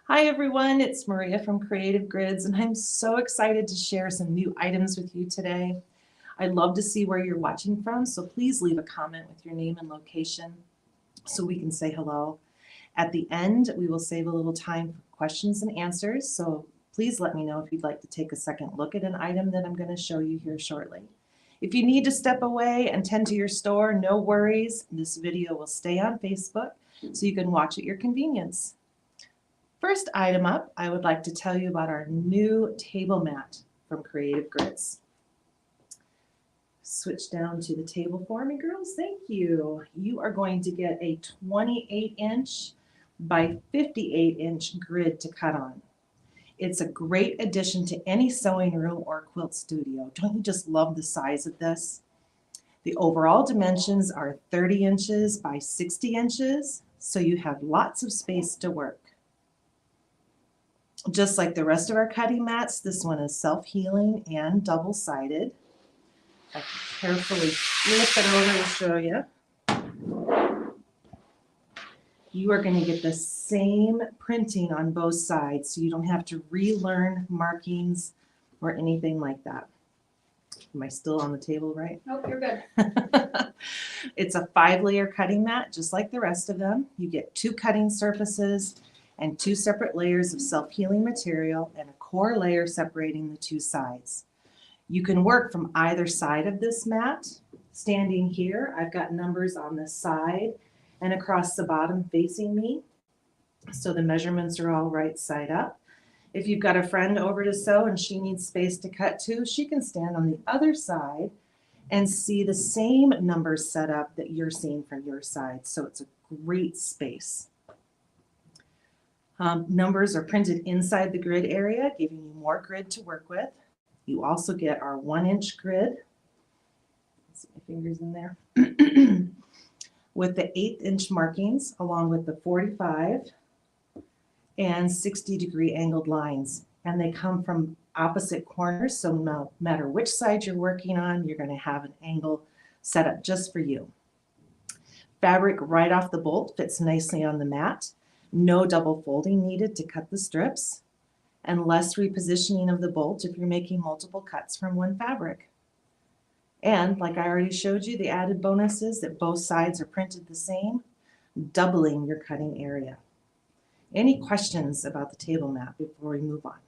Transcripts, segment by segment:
Hi everyone, it's Maria from Creative Grids, and I'm so excited to share some new items with you today. I'd love to see where you're watching from, so please leave a comment with your name and location so we can say hello. At the end, we will save a little time for questions and answers, so please let me know if you'd like to take a second look at an item that I'm going to show you here shortly. If you need to step away and tend to your store, no worries. This video will stay on Facebook so you can watch at your convenience. First item up, I would like to tell you about our new table mat from Creative Grids. Switch down to the table for me, girls. Thank you. You are going to get a 28-inch by 58-inch grid to cut on. It's a great addition to any sewing room or quilt studio. Don't you just love the size of this? The overall dimensions are 30 inches by 60 inches, so you have lots of space to work. Just like the rest of our cutting mats, this one is self-healing and double-sided. I can carefully flip it over to show you. You are going to get the same printing on both sides, so you don't have to relearn markings or anything like that. Am I still on the table, right? Nope, you're good. It's a 5-layer cutting mat, just like the rest of them. You get 2 cutting surfaces and 2 separate layers of self-healing material and a core layer separating the 2 sides. You can work from either side of this mat. Standing here, I've got numbers on the side and across the bottom facing me, so the measurements are all right side up. If you've got a friend over to sew and she needs space to cut to, she can stand on the other side and see the same numbers set up that you're seeing from your side, so it's a great space. Numbers are printed inside the grid area, giving you more grid to work with. You also get our 1-inch grid. Let's see my fingers in there. With the 1/8-inch markings, along with the 45 and 60-degree angled lines. And they come from opposite corners, so no matter which side you're working on, you're going to have an angle set up just for you. Fabric right off the bolt fits nicely on the mat. No double folding needed to cut the strips, and less repositioning of the bolt if you're making multiple cuts from one fabric. And like I already showed you, the added bonus is that both sides are printed the same, doubling your cutting area. Any questions about the table mat before we move on?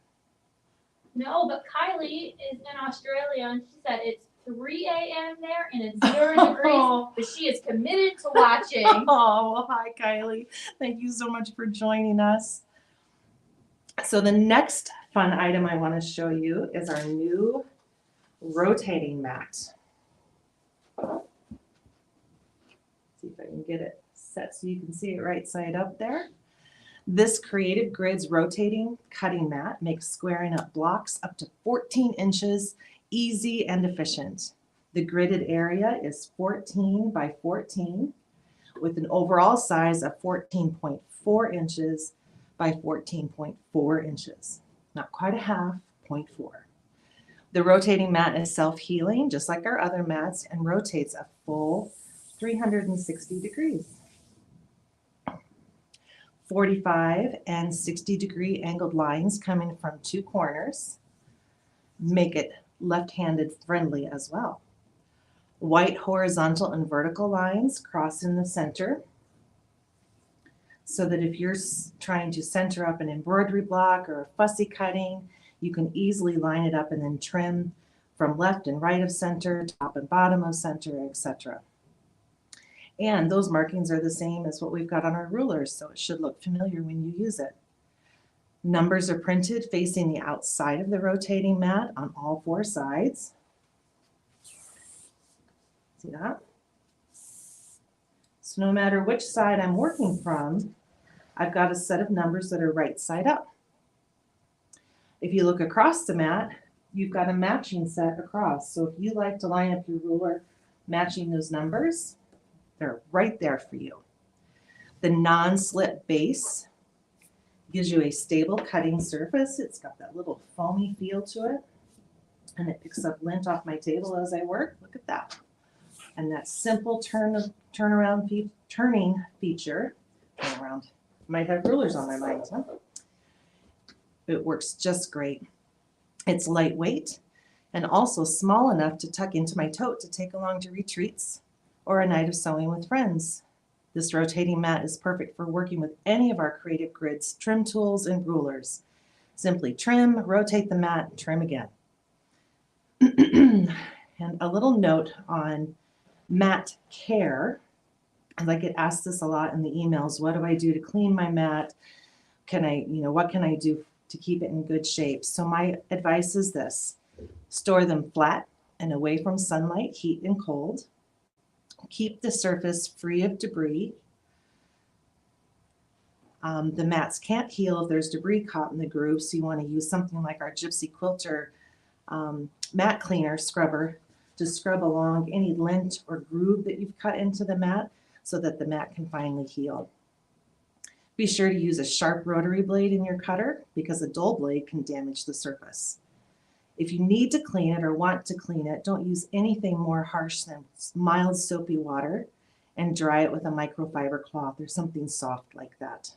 No, but Kylie is in Australia and she said it's 3 a.m. there and it's 0 degrees, but she is committed to watching. Oh, well, hi, Kylie. Thank you so much for joining us. So the next fun item I want to show you is our new rotating mat. See if I can get it set so you can see it right side up there. This Creative Grids rotating cutting mat makes squaring up blocks up to 14 inches easy and efficient. The gridded area is 14 by 14 with an overall size of 14.4 inches by 14.4 inches. Not quite a half, 0.4. The rotating mat is self-healing, just like our other mats, and rotates a full 360 degrees. 45 and 60-degree angled lines coming from 2 corners make it left-handed friendly as well. White horizontal and vertical lines cross in the center so that if you're trying to center up an embroidery block or a fussy cutting, you can easily line it up and then trim from left and right of center, top and bottom of center, etc. And those markings are the same as what we've got on our rulers, so it should look familiar when you use it. Numbers are printed facing the outside of the rotating mat on all 4 sides. See that? So no matter which side I'm working from, I've got a set of numbers that are right side up. If you look across the mat, you've got a matching set across. So if you like to line up your ruler matching those numbers, they're right there for you. The non-slip base gives you a stable cutting surface. It's got that little foamy feel to it, and it picks up lint off my table as I work. Look at that. And that simple turning feature, might have rulers on my mind, huh? It works just great. It's lightweight and also small enough to tuck into my tote to take along to retreats or a night of sewing with friends. This rotating mat is perfect for working with any of our creative grids, trim tools, and rulers. Simply trim, rotate the mat, trim again. And a little note on mat care, as I get asked this a lot in the emails, what do I do to clean my mat? What can I do to keep it in good shape? So my advice is this: store them flat and away from sunlight, heat, and cold. Keep the surface free of debris. The mats can't heal if there's debris caught in the groove, so you want to use something like our Gypsy Quilter mat cleaner scrubber to scrub along any lint or groove that you've cut into the mat so that the mat can finally heal. Be sure to use a sharp rotary blade in your cutter because a dull blade can damage the surface. If you need to clean it or want to clean it, don't use anything more harsh than mild soapy water, and dry it with a microfiber cloth or something soft like that.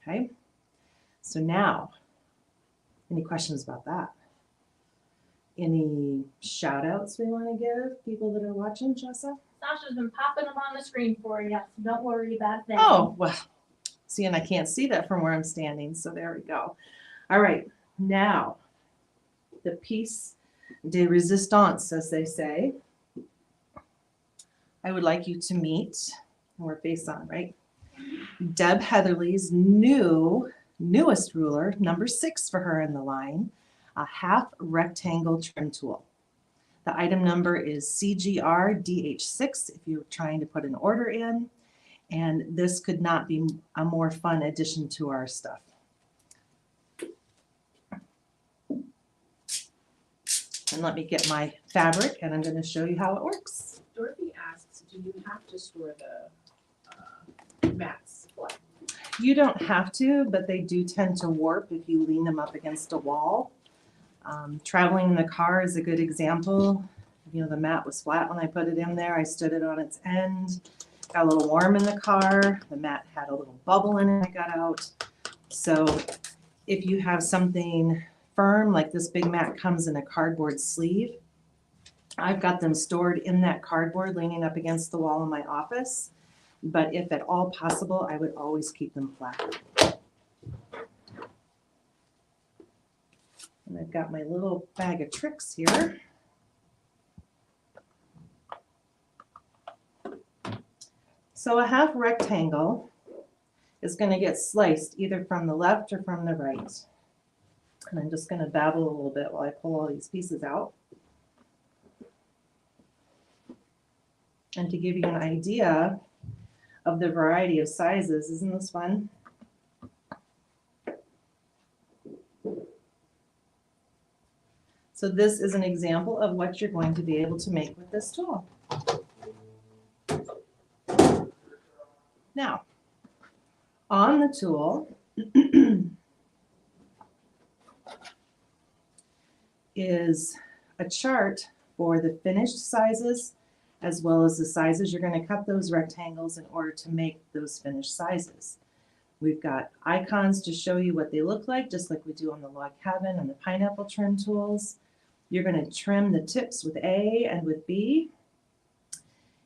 Okay, so now, any questions about that? Any shout outs we want to give people that are watching, Jessa? Sasha's been popping them on the screen for you, so don't worry about that. Oh, well, see, and I can't see that from where I'm standing, so there we go. All right, now, the piece de resistance, as they say. I would like you to meet, and we're face on, right? Deb Heatherly's newest ruler, number 6 for her in the line, a half rectangle trim tool. The item number is CGR DH6 if you're trying to put an order in, and this could not be a more fun addition to our stuff. And let me get my fabric and I'm going to show you how it works. Dorothy asks, do you have to store the mats flat? You don't have to, but they do tend to warp if you lean them up against a wall. Traveling in the car is a good example. You know, the mat was flat when I put it in there. I stood it on its end. Got a little warm in the car. The mat had a little bubble in it I got out. So if you have something firm, like this big mat comes in a cardboard sleeve, I've got them stored in that cardboard leaning up against the wall in my office. But if at all possible, I would always keep them flat. And I've got my little bag of tricks here. So a half rectangle is going to get sliced either from the left or from the right. And I'm just going to babble a little bit while I pull all these pieces out. And to give you an idea of the variety of sizes, isn't this fun? So this is an example of what you're going to be able to make with this tool. Now, on the tool is a chart for the finished sizes as well as the sizes you're going to cut those rectangles in order to make those finished sizes. We've got icons to show you what they look like, just like we do on the log cabin and the pineapple trim tools. You're going to trim the tips with A and with B.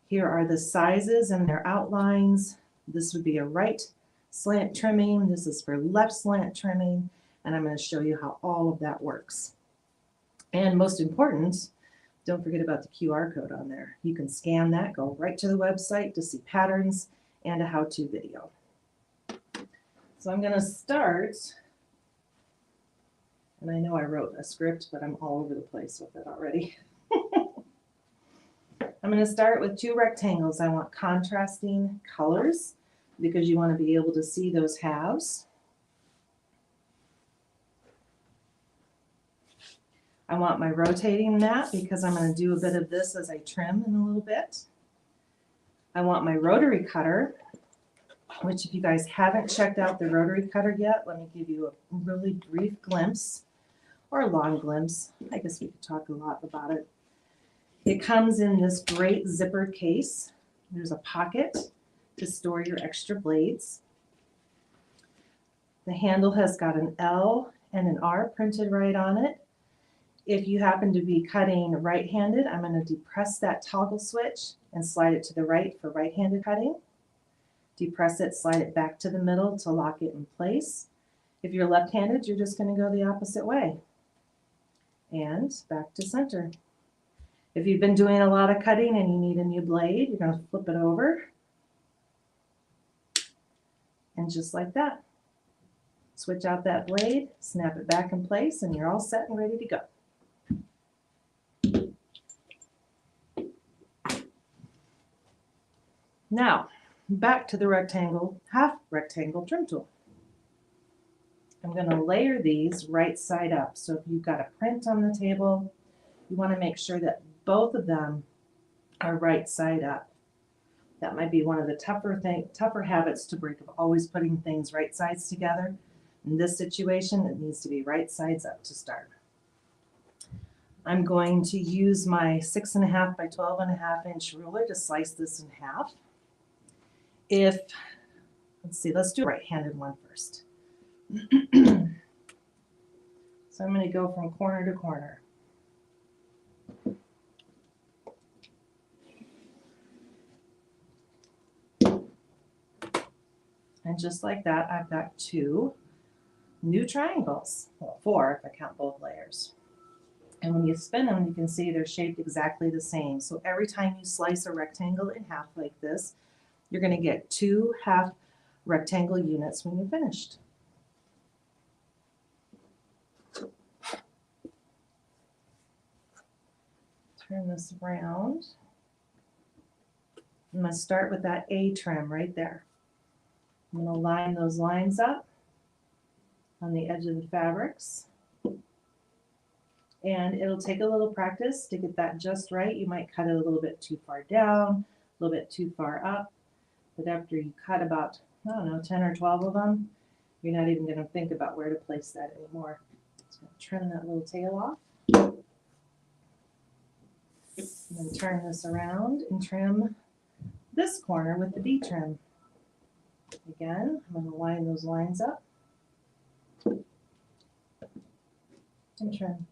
Here are the sizes and their outlines. This would be a right slant trimming. This is for left slant trimming. And I'm going to show you how all of that works. And most important, don't forget about the QR code on there. You can scan that, go right to the website to see patterns and a how-to video. So I'm going to start, and I know I wrote a script, but I'm all over the place with it already. I'm going to start with 2 rectangles. I want contrasting colors because you want to be able to see those halves. I want my rotating mat because I'm going to do a bit of this as I trim in a little bit. I want my rotary cutter, which if you guys haven't checked out the rotary cutter yet, let me give you a really brief glimpse or a long glimpse. I guess we could talk a lot about it. It comes in this great zippered case. There's a pocket to store your extra blades. The handle has got an L and an R printed right on it. If you happen to be cutting right-handed, I'm going to depress that toggle switch and slide it to the right for right-handed cutting. Depress it, slide it back to the middle to lock it in place. If you're left-handed, you're just going to go the opposite way. And back to center. If you've been doing a lot of cutting and you need a new blade, you're going to flip it over. And just like that. Switch out that blade, snap it back in place, and you're all set and ready to go. Now, back to the rectangle, half rectangle trim tool. I'm going to layer these right side up. So if you've got a print on the table, you want to make sure that both of them are right side up. That might be one of the tougher habits to break, of always putting things right sides together. In this situation, it needs to be right sides up to start. I'm going to use my 6.5 by 12.5 inch ruler to slice this in half. Let's do a right-handed one first. So I'm going to go from corner to corner. And just like that, I've got 2 new triangles. Well, 4 if I count both layers. And when you spin them, you can see they're shaped exactly the same. So every time you slice a rectangle in half like this, you're going to get 2 half rectangle units when you're finished. Turn this around. I'm going to start with that A trim right there. I'm going to line those lines up on the edge of the fabrics. And it'll take a little practice to get that just right. You might cut it a little bit too far down, a little bit too far up. But after you cut about, 10 or 12 of them, you're not even going to think about where to place that anymore. Just going to trim that little tail off. I'm going to turn this around and trim this corner with the B trim. Again, I'm going to line those lines up and trim.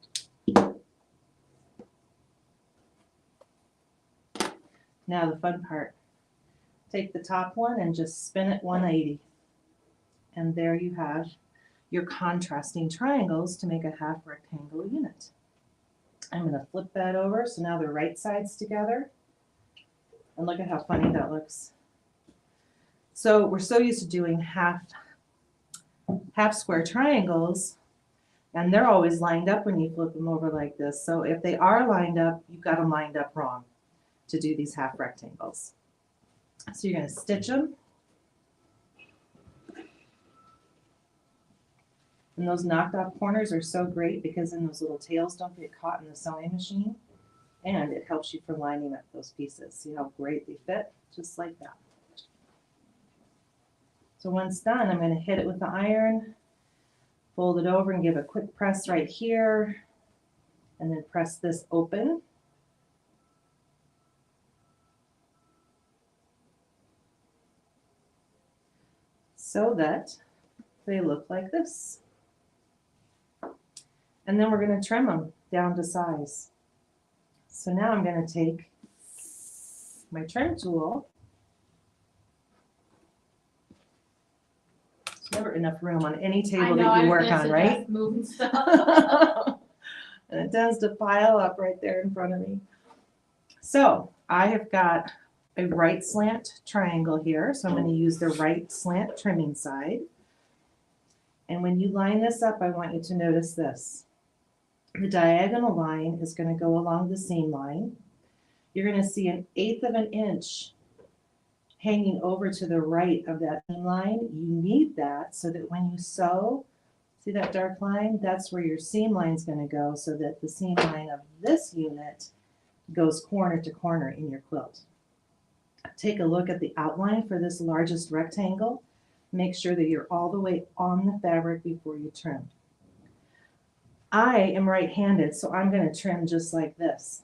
Now the fun part. Take the top one and just spin it 180. And there you have your contrasting triangles to make a half rectangle unit. I'm going to flip that over so now they're right sides together. And look at how funny that looks. So we're so used to doing half square triangles, and they're always lined up when you flip them over like this. So if they are lined up, you've got them lined up wrong to do these half rectangles. So you're going to stitch them. And those knocked off corners are so great because then those little tails don't get caught in the sewing machine. And it helps you for lining up those pieces. See how great they fit? Just like that. So once done, I'm going to hit it with the iron, fold it over and give a quick press right here, and then press this open. So that they look like this. And then we're going to trim them down to size. So now I'm going to take my trim tool. There's never enough room on any table that you work on, right? Moving stuff. And it tends to pile up right there in front of me. So I have got a right slant triangle here. So I'm going to use the right slant trimming side. And when you line this up, I want you to notice this. The diagonal line is going to go along the seam line. You're going to see 1/8 of an inch hanging over to the right of that seam line. You need that so that when you sew, see that dark line? That's where your seam line is going to go so that the seam line of this unit goes corner to corner in your quilt. Take a look at the outline for this largest rectangle. Make sure that you're all the way on the fabric before you trim. I am right-handed, so I'm going to trim just like this.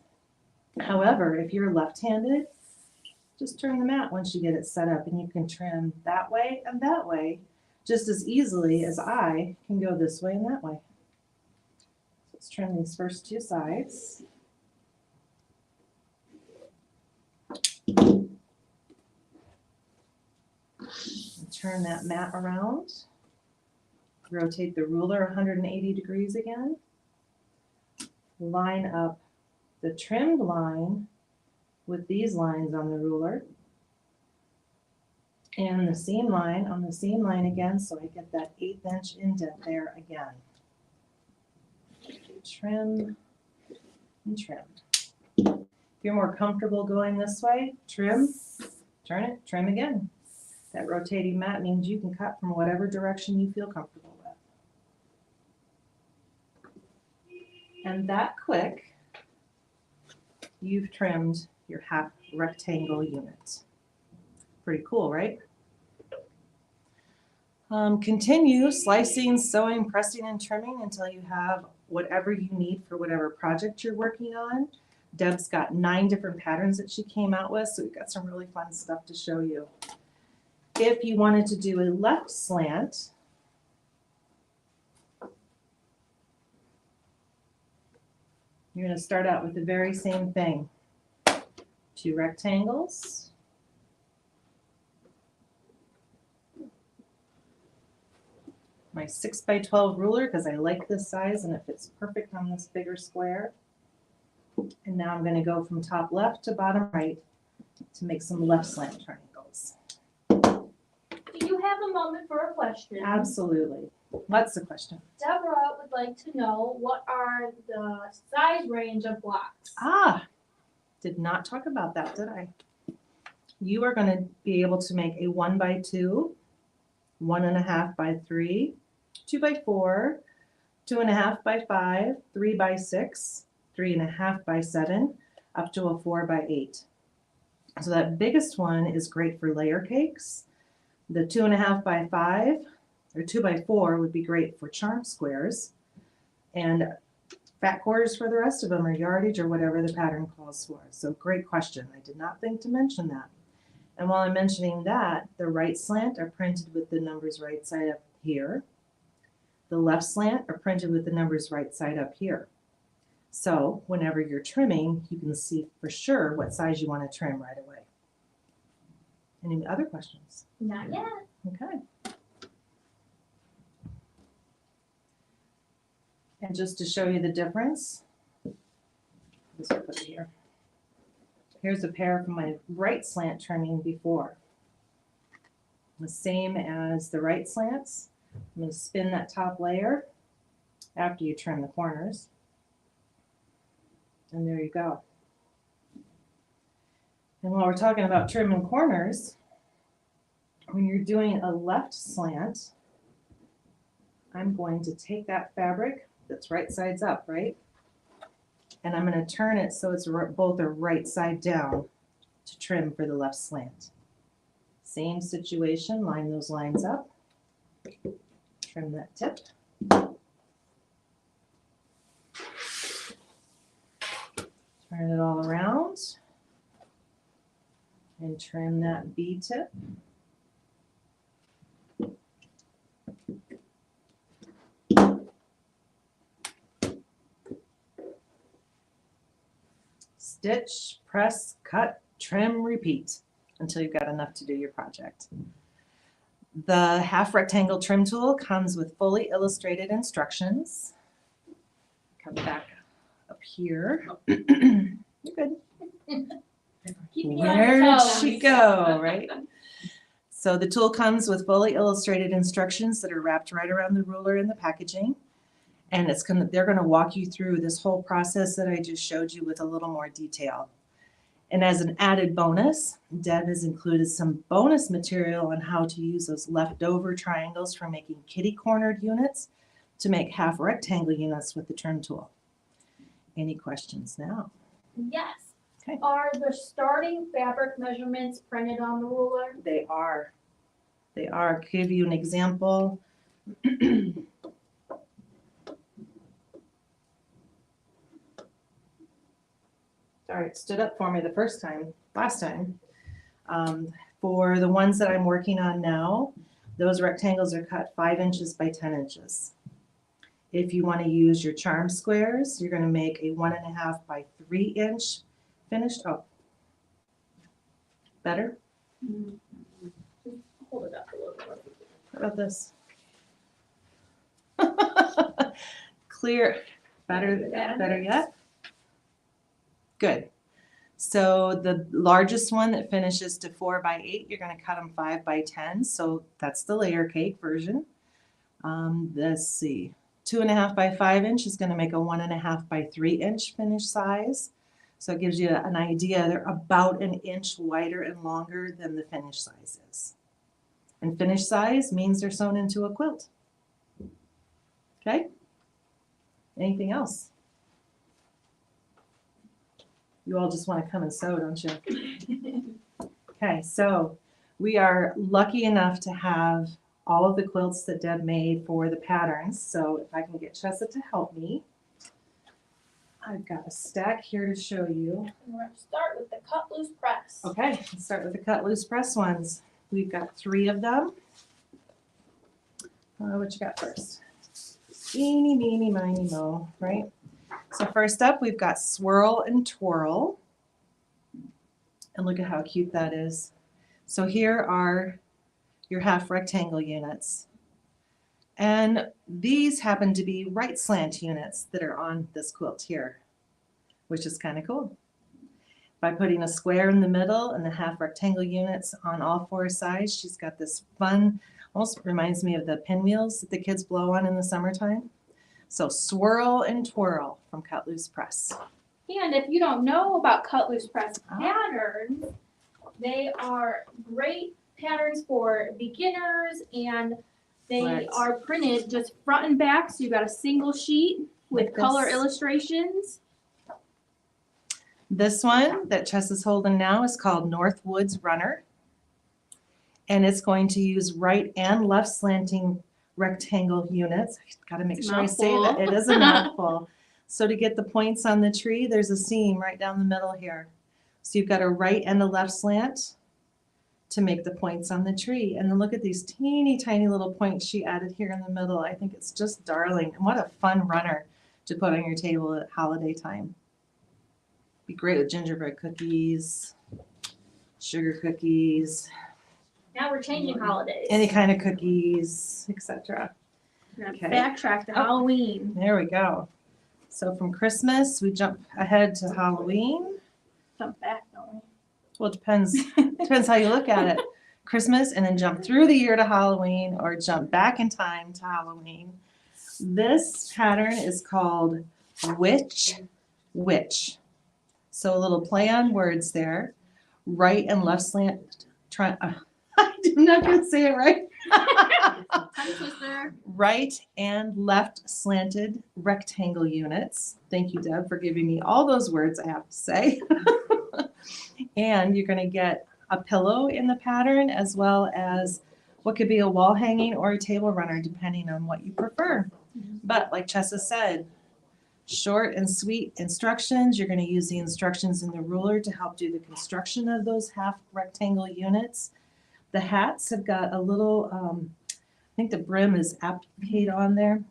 However, if you're left-handed, just turn the mat once you get it set up, and you can trim that way and that way just as easily as I can go this way and that way. Let's trim these first two sides. And turn that mat around. Rotate the ruler 180 degrees again. Line up the trimmed line with these lines on the ruler. And the seam line on the seam line again, so I get that 1/8 inch indent there again. Trim and trim. If you're more comfortable going this way, trim, turn it, trim again. That rotating mat means you can cut from whatever direction you feel comfortable with. And that quick, you've trimmed your half rectangle unit. Pretty cool, right? Continue slicing, sewing, pressing, and trimming until you have whatever you need for whatever project you're working on. Deb's got 9 different patterns that she came out with, so we've got some really fun stuff to show you. If you wanted to do a left slant, you're going to start out with the very same thing. 2 rectangles. My 6x12 ruler, because I like this size and it fits perfect on this bigger square. And now I'm going to go from top left to bottom right to make some left slant triangles. Do you have a moment for a question? Absolutely. What's the question? Deborah would like to know what are the size range of blocks? Did not talk about that, did I? You are going to be able to make a 1x2, 1.5 by 3, 2 by 4, 2.5 by 5, 3 by 6, 3.5 by 7, up to a 4 by 8. So that biggest one is great for layer cakes. The 2.5 by 5 or 2 by 4 would be great for charm squares. And fat quarters for the rest of them, or yardage, or whatever the pattern calls for. So great question. I did not think to mention that. And while I'm mentioning that, the right slant are printed with the numbers right side up here. The left slant are printed with the numbers right side up here. So whenever you're trimming, you can see for sure what size you want to trim right away. Any other questions? Not yet. Okay. And just to show you the difference, this will put it here. Here's a pair from my right slant trimming before. The same as the right slants. I'm going to spin that top layer after you trim the corners. And there you go. And while we're talking about trimming corners, when you're doing a left slant, I'm going to take that fabric that's right sides up, right? And I'm going to turn it so it's both are right side down to trim for the left slant. Same situation, line those lines up, trim that tip. Turn it all around and trim that B tip. Stitch, press, cut, trim, repeat until you've got enough to do your project. The half rectangle trim tool comes with fully illustrated instructions. Come back up here. You're good. Keeping you on Where your did toes. she go, right? So the tool comes with fully illustrated instructions that are wrapped right around the ruler in the packaging. And they're going to walk you through this whole process that I just showed you with a little more detail. And as an added bonus, Deb has included some bonus material on how to use those leftover triangles for making kitty cornered units to make half rectangle units with the trim tool. Any questions now? Yes. Okay. Are the starting fabric measurements printed on the ruler? They are. They are. I'll give you an example. Sorry, it stood up for me the last time. For the ones that I'm working on now, Those rectangles are cut 5 inches by 10 inches. If you want to use your charm squares, you're going to make a 1.5 by 3 inch finished. Oh, better? Hold it up a little bit. How about this? Clear, better yet? Good. So the largest one that finishes to 4 by 8, you're going to cut them 5 by 10. So that's the layer cake version. Let's see. 2.5 by 5 inch is going to make a 1.5 by 3 inch finish size. So it gives you an idea. They're about an inch wider and longer than the finish size is. And finish size means they're sewn into a quilt. Okay? Anything else? You all just want to come and sew, don't you? Okay, so we are lucky enough to have all of the quilts that Deb made for the patterns. So if I can get Chessa to help me. I've got a stack here to show you. We're going to start with the cut loose press. Okay, let's start with the cut loose press ones. We've got 3 of them. What you got first? Eeny, meeny, miny, mo, right? So first up, we've got swirl and twirl. And look at how cute that is. So here are your half rectangle units. And these happen to be right slant units that are on this quilt here, which is kind of cool. By putting a square in the middle and the half rectangle units on all 4 sides, she's got this fun, almost reminds me of the pinwheels that the kids blow on in the summertime. So swirl and twirl from Cut Loose Press. And if you don't know about cut loose press patterns, they are great patterns for beginners, and they Right. are printed just front and back. So you've got a single sheet with Like color this. illustrations. This one that Chess is holding now is called Northwoods Runner. And it's going to use right and left slanting rectangle units. I've got to make It's a sure I say that. mouthful. It is a mouthful. So to get the points on the tree, there's a seam right down the middle here. So you've got a right and a left slant to make the points on the tree. And then look at these teeny tiny little points she added here in the middle. I think it's just darling. And what a fun runner to put on your table at holiday time. Be great with gingerbread cookies, sugar cookies, Now we're changing holidays. any kind of cookies, etc. We're gonna Okay. backtrack to Oh. Halloween. There we go. So from Christmas, we jump ahead to Halloween. Jump back, don't we? Well, it depends how you look at it. Christmas and then jump through the year to Halloween or jump back in time to Halloween. This pattern is called Witch Witch. So a little play on words there. Right and left slant. I'm not going to say it right. Tongue twister. Right and left slanted rectangle units. Thank you, Deb, for giving me all those words I have to say. And you're going to get a pillow in the pattern as well as what could be a wall hanging or a table runner depending on what you prefer. But like Chessa said, short and sweet instructions. You're going to use the instructions in the ruler to help do the construction of those half rectangle units. The hats have got a little, I think the brim is appliqued on there.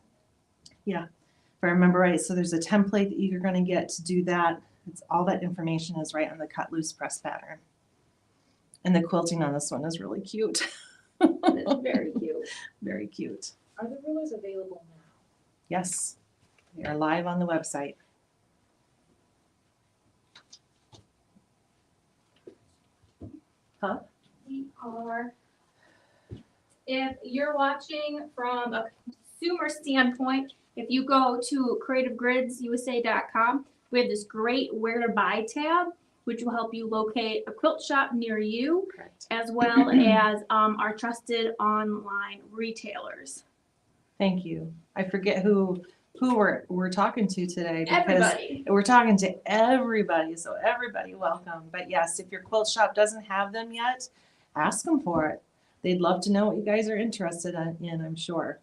Yeah, if I remember right. So there's a template that you're going to get to do that. It's all that information is right on the Cut Loose Press pattern. And the quilting on this one is really cute. It's very cute. Very cute. Are the rulers available now? Yes, they are live on the website. Huh? We are, if you're watching from a consumer standpoint, if you go to creativegridsusa.com, we have this great where to buy tab, which will help you locate a quilt shop near you, Correct. as well as our trusted online retailers. Thank you. I forget who we're talking to today because Everybody. we're talking to everybody. So everybody, welcome. But yes, if your quilt shop doesn't have them yet, ask them for it. They'd love to know what you guys are interested in, I'm sure.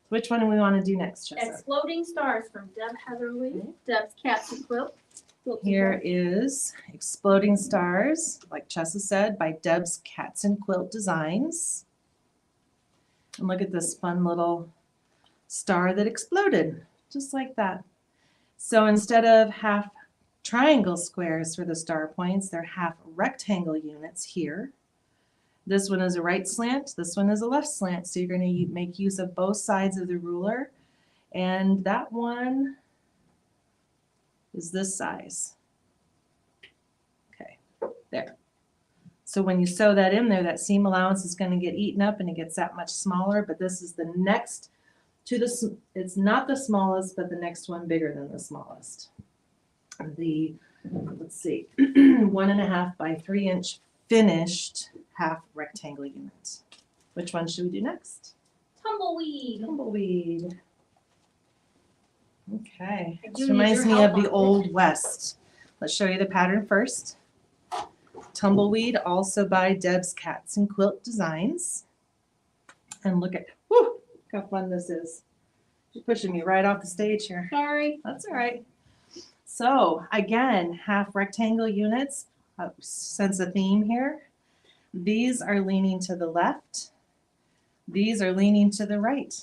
Which one do we want to do next, Chessa? Exploding Stars from Deb Heatherly, Deb's Cats and Quilt. Here is Exploding Stars, like Chessa said, by Deb's Cats and Quilt Designs. And look at this fun little star that exploded, just like that. So instead of half triangle squares for the star points, they're half rectangle units here. This one is a right slant, this one is a left slant, so you're going to make use of both sides of the ruler. And that one is this size. Okay, there. So when you sew that in there, that seam allowance is going to get eaten up and it gets that much smaller, but this is the next to the, it's not the smallest, but the next one bigger than the smallest. The, let's see, 1.5 by 3 inch finished half rectangle unit. Which one should we do next? Tumbleweed. Tumbleweed. Okay, I do this need reminds your me help of the on Old West. Let's show you the pattern first. Tumbleweed, also by Deb's Cats and Quilt Designs. And look at, whoo, look how fun this is. You're pushing me right off the stage here. Sorry. That's all right. So again, half rectangle units, sense a theme here. These are leaning to the left. These are leaning to the right.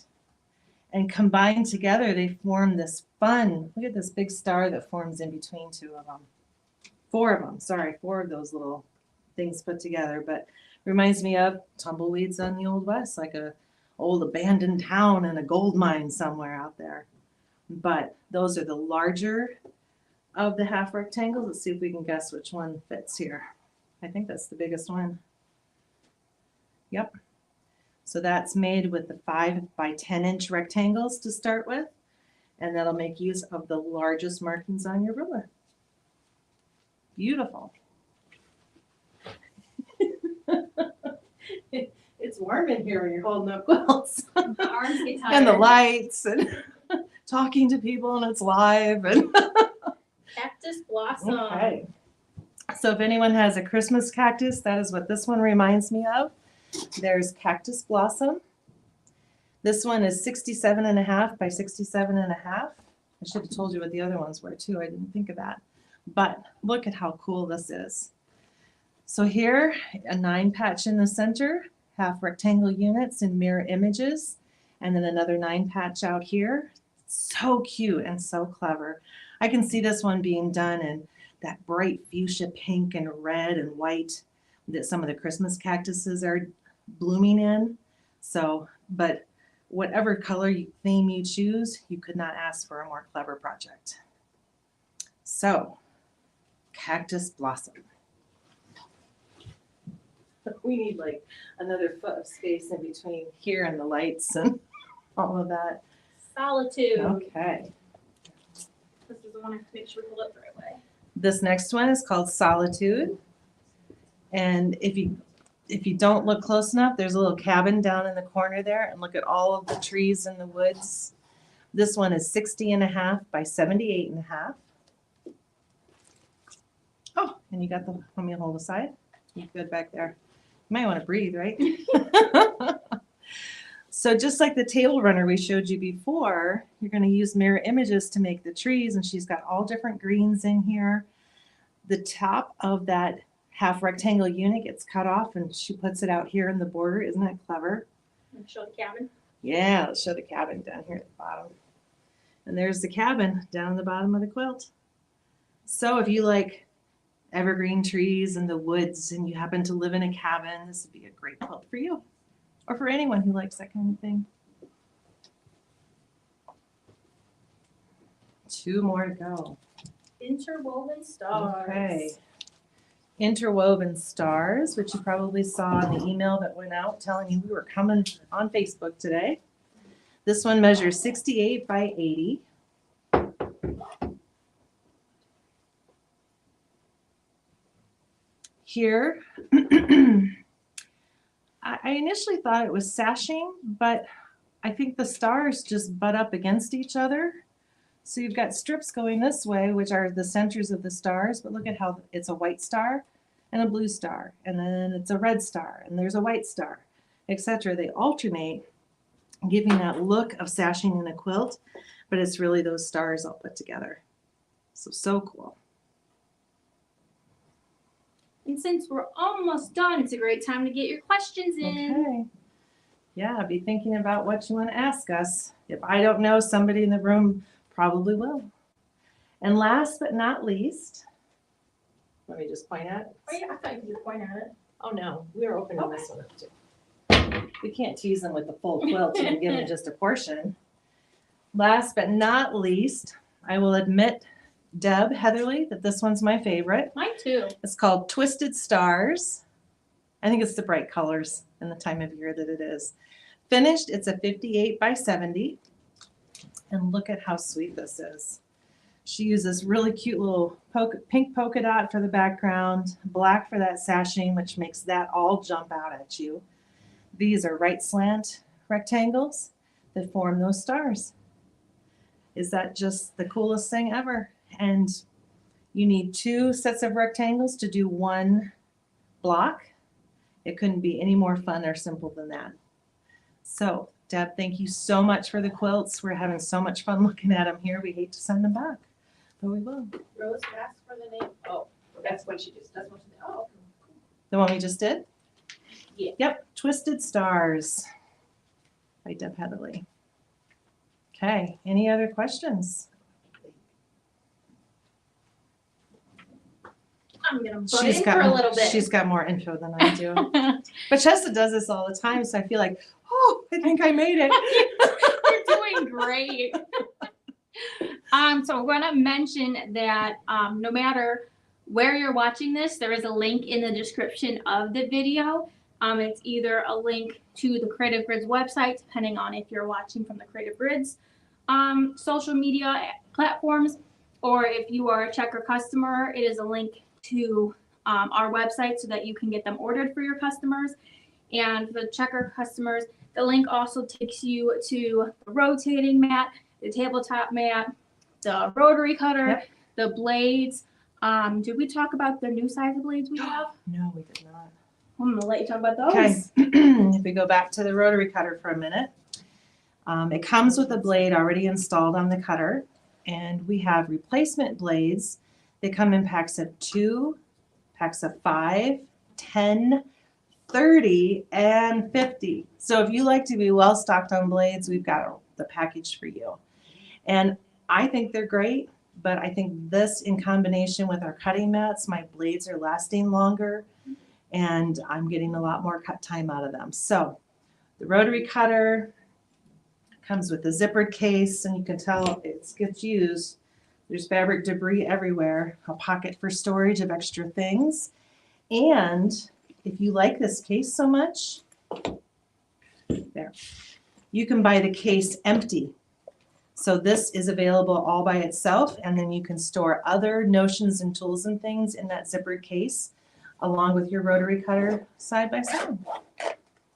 And combined together, they form this fun, look at this big star that forms in between two of them. 4 of them, sorry, 4 of those little things put together, but reminds me of tumbleweeds on the Old West, like a old abandoned town and a gold mine somewhere out there. But those are the larger of the half rectangles. Let's see if we can guess which one fits here. I think that's the biggest one. Yep. So that's made with the 5 by 10 inch rectangles to start with, and that'll make use of the largest markings on your ruler. Beautiful. It's warm in here when you're holding up quilts. The arms get tired. And the lights and talking to people and it's live and Cactus blossom. okay. So if anyone has a Christmas cactus, that is what this one reminds me of. There's Cactus Blossom. This one is 67.5 by 67.5. I should have told you what the other ones were too. I didn't think of that. But look at how cool this is. So here, a 9 patch in the center, half rectangle units in mirror images, and then another 9 patch out here. So cute and so clever. I can see this one being done in that bright fuchsia pink and red and white that some of the Christmas cactuses are blooming in. So, but whatever color theme you choose, you could not ask for a more clever project. So, Cactus Blossom. We need like another foot of space in between here and the lights and all of that. Solitude. Okay. This is the one I have to make sure we hold it the right way. This next one is called Solitude. And if you don't look close enough, there's a little cabin down in the corner there, and look at all of the trees in the woods. This one is 60.5 by 78.5. Oh, and you got the, let me hold aside. You good back there. You might want to breathe, right? So just like the table runner we showed you before, you're going to use mirror images to make the trees, and she's got all different greens in here. The top of that half rectangle unit gets cut off and she puts it out here in the border. Isn't that clever? Show the cabin. Yeah, let's show the cabin down here at the bottom. And there's the cabin down the bottom of the quilt. So if you like evergreen trees in the woods and you happen to live in a cabin, this would be a great quilt for you. Or for anyone who likes that kind of thing. 2 more to go. Interwoven stars. Okay. Interwoven stars, which you probably saw in the email that went out telling you we were coming on Facebook today. This one measures 68 by 80. Here, I initially thought it was sashing, but I think the stars just butt up against each other. So you've got strips going this way, which are the centers of the stars, but look at how it's a white star and a blue star, and then it's a red star, and there's a white star, etc. They alternate, giving that look of sashing in a quilt, but it's really those stars all put together. So cool. And since we're almost done, it's a great time to get your questions in. Okay. Yeah, be thinking about what you want to ask us. If I don't know, somebody in the room probably will. And last but not least, let me just point at. Oh, yeah, I thought you could just point at it. Oh, no, we're opening this one up too. We can't tease them with the full quilt and give them just a portion. Last but not least, I will admit, Deb Heatherly, that this one's my favorite. Mine too. It's called Twisted Stars. I think it's the bright colors and the time of year that it is. Finished, it's a 58 by 70. And look at how sweet this is. She uses really cute little pink polka dot for the background, black for that sashing, which makes that all jump out at you. These are right slant rectangles that form those stars. Is that just the coolest thing ever? And you need 2 sets of rectangles to do 1 block. It couldn't be any more fun or simple than that. So, Deb, thank you so much for the quilts. We're having so much fun looking at them here. We hate to send them back, but we will. Rose asked for the name. Oh, that's what she just, that's what she, oh, The one we just did? Yeah. Yep, Twisted Stars by Deb Heatherly. Okay, any other questions? I'm gonna butt in for a little bit. She's got more info than I do. But Chesta does this all the time, so I feel like, oh, I think I made it. You're doing great. So we're gonna mention that no matter where you're watching this, there is a link in the description of the video. It's either a link to the Creative Grids website, depending on if you're watching from the Creative Grids social media platforms, or if you are a checker customer, it is a link to our website so that you can get them ordered for your customers. And for the checker customers, the link also takes you to the rotating mat, the tabletop mat, the rotary cutter, Yep. the blades. Did we talk about the new size of blades we have? No, we did not. I'm gonna let you talk about those. Okay, if we go back to the rotary cutter for a minute, it comes with a blade already installed on the cutter, and we have replacement blades. They come in packs of 2, packs of 5, 10, 30, and 50. So if you like to be well stocked on blades, we've got the package for you. And I think they're great, but I think this in combination with our cutting mats, my blades are lasting longer, and I'm getting a lot more cut time out of them. So the rotary cutter comes with a zippered case, and you can tell it gets used. There's fabric debris everywhere, a pocket for storage of extra things. And if you like this case so much, there, you can buy the case empty. So this is available all by itself, and then you can store other notions and tools and things in that zippered case along with your rotary cutter side by side,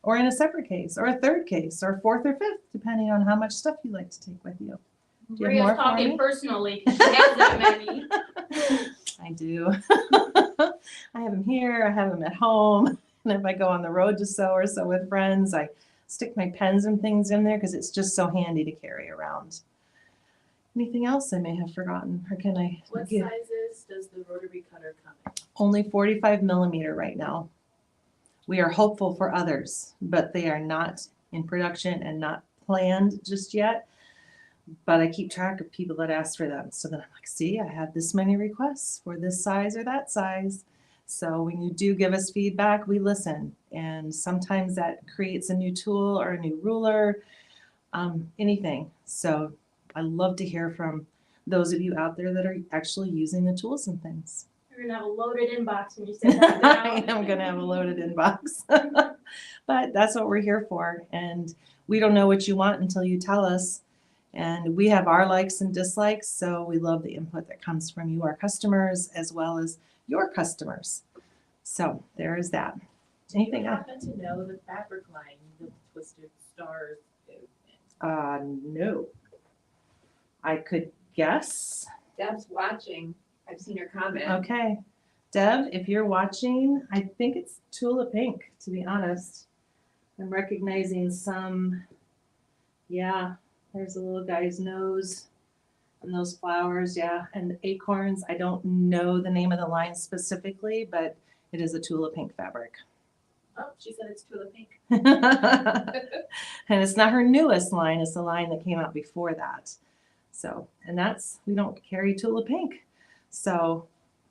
or in a separate case, or a third case, or 4th or 5th, depending on how much stuff you like to take with you. Do you have more Maria's for talking me? personally because she has that many. I do. I have them here, I have them at home, and if I go on the road to sew or sew with friends, I stick my pens and things in there because it's just so handy to carry around. Anything else I may have forgotten, or can I what give? sizes does the rotary cutter come in? Only 45 millimeter right now. We are hopeful for others, but they are not in production and not planned just yet. But I keep track of people that ask for them. So then I'm like, see, I have this many requests for this size or that size. So when you do give us feedback, we listen. And sometimes that creates a new tool or a new ruler, anything. So I love to hear from those of you out there that are actually using the tools and things. You're gonna have a loaded inbox when you say that. I am going to have a loaded inbox. But that's what we're here for. And we don't know what you want until you tell us. And we have our likes and dislikes. So we love the input that comes from you, our customers, as well as your customers. So there is that. Anything Do you else? happen to know the fabric line the Twisted Stars is in? No. I could guess. Deb's watching. I've seen her comment. Okay. Deb, if you're watching, I think it's Tula Pink, to be honest. I'm recognizing some, yeah, there's a little guy's nose and those flowers, yeah, and acorns. I don't know the name of the line specifically, but it is a Tula Pink fabric. Oh, she said it's tulip pink. And it's not her newest line, it's the line that came out before that. So, and we don't carry tulip pink. So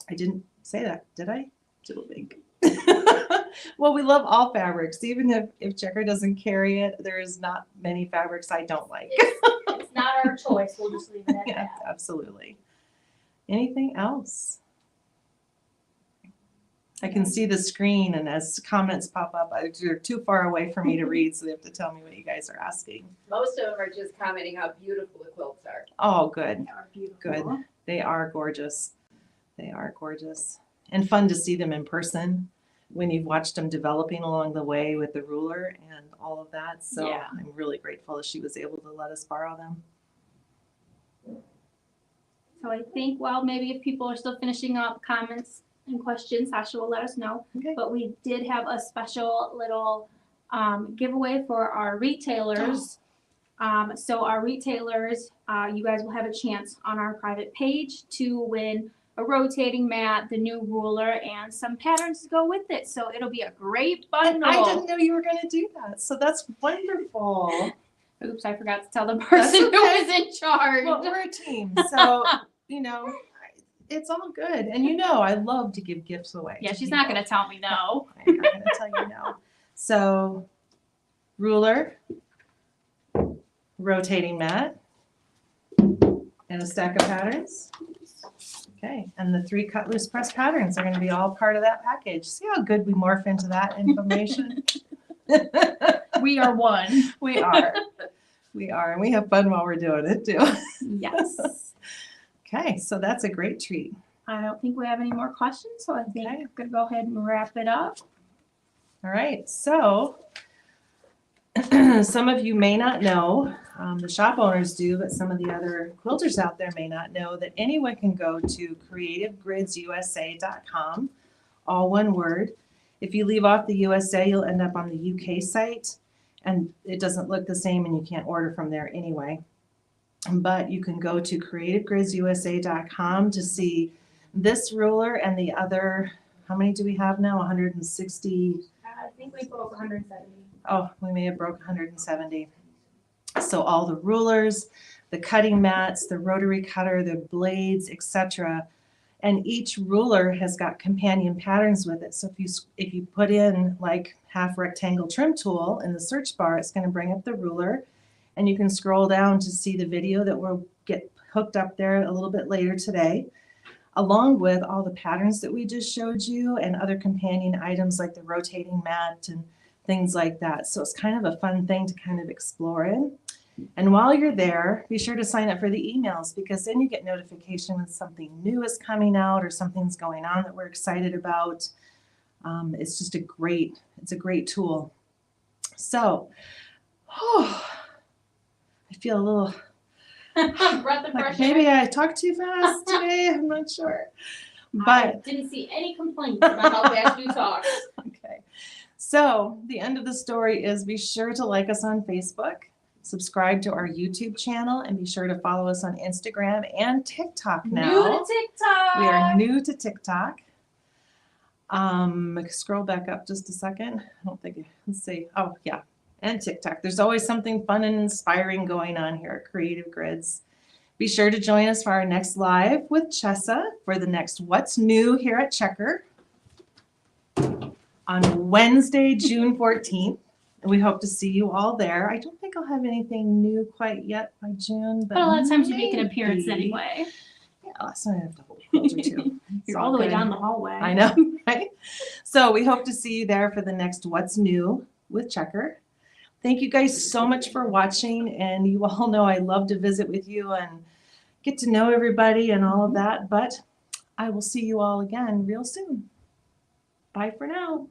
I didn't say that, did I? Tulip pink. Well, we love all fabrics. Even if Checker doesn't carry it, there's not many fabrics I don't like. It's not our choice. We'll just leave it at Yeah, that. absolutely. Anything else? I can see the screen, and as comments pop up, they're too far away for me to read, so they have to tell me what you guys are asking. Most of them are just commenting how beautiful the quilts are. Oh, good. They are beautiful. Good. They are gorgeous. They are gorgeous. And fun to see them in person when you've watched them developing along the way with the ruler and all of that. So Yeah. I'm really grateful that she was able to let us borrow them. So I think, well, maybe if people are still finishing up comments and questions, Sasha will let us know. Okay. But we did have a special little giveaway for our retailers. So our retailers, you guys will have a chance on our private page to win a rotating mat, the new ruler, and some patterns to go with it. So it'll be a great And bundle. I didn't know you were going to do that. So that's wonderful. Oops, I forgot to tell the person who okay. was in charge. Well, we're a team. So, it's all good. And I love to give gifts away. Yeah, to she's not people. going to tell me no. I'm not going to tell you no. So, ruler, rotating mat, and a stack of patterns. Okay, and the 3 cut loose press patterns are going to be all part of that package. See how good we morph into that information? We are one. We are. We are. And we have fun while we're doing it too. Yes. Okay, so that's a great treat. I don't think we have any more questions, so I think Okay. I'm going to go ahead and wrap it up. All right, so some of you may not know, the shop owners do, but some of the other quilters out there may not know that anyone can go to creativegridsusa.com, all one word. If you leave off the USA, you'll end up on the UK site, and it doesn't look the same and you can't order from there anyway. But you can go to creativegridsusa.com to see this ruler and the other, how many do we have now? 160. I think we broke 170. Oh, we may have broke 170. So all the rulers, the cutting mats, the rotary cutter, the blades, etc. And each ruler has got companion patterns with it. So if you put in like half rectangle trim tool in the search bar, it's going to bring up the ruler, and you can scroll down to see the video that will get hooked up there a little bit later today, along with all the patterns that we just showed you and other companion items like the rotating mat and things like that. So it's kind of a fun thing to kind of explore in. And while you're there, be sure to sign up for the emails, because then you get notification when something new is coming out or something's going on that we're excited about. It's just a great tool. So, I feel a little Breath of like fresh maybe air. I talked too fast today. I'm not sure. I But didn't see any complaints about how fast you talk. okay. So the end of the story is be sure to like us on Facebook, subscribe to our YouTube channel, and be sure to follow us on Instagram and TikTok now. New to TikTok. We are new to TikTok. Scroll back up just a second. I don't think, let's see. Oh, yeah. And TikTok. There's always something fun and inspiring going on here at Creative Grids. Be sure to join us for our next live with Chessa for the next What's New here at Checker on Wednesday, June 14th. And we hope to see you all there. I don't think I'll have anything new quite yet by June. But a lot of times you make an appearance maybe. anyway. Yeah, so I have to hold quilts or two. It's You're all the way good. down the hallway. I know, right? So we hope to see you there for the next What's New with Checker. Thank you guys so much for watching. And you all know I love to visit with you and get to know everybody and all of that. But I will see you all again real soon. Bye for now.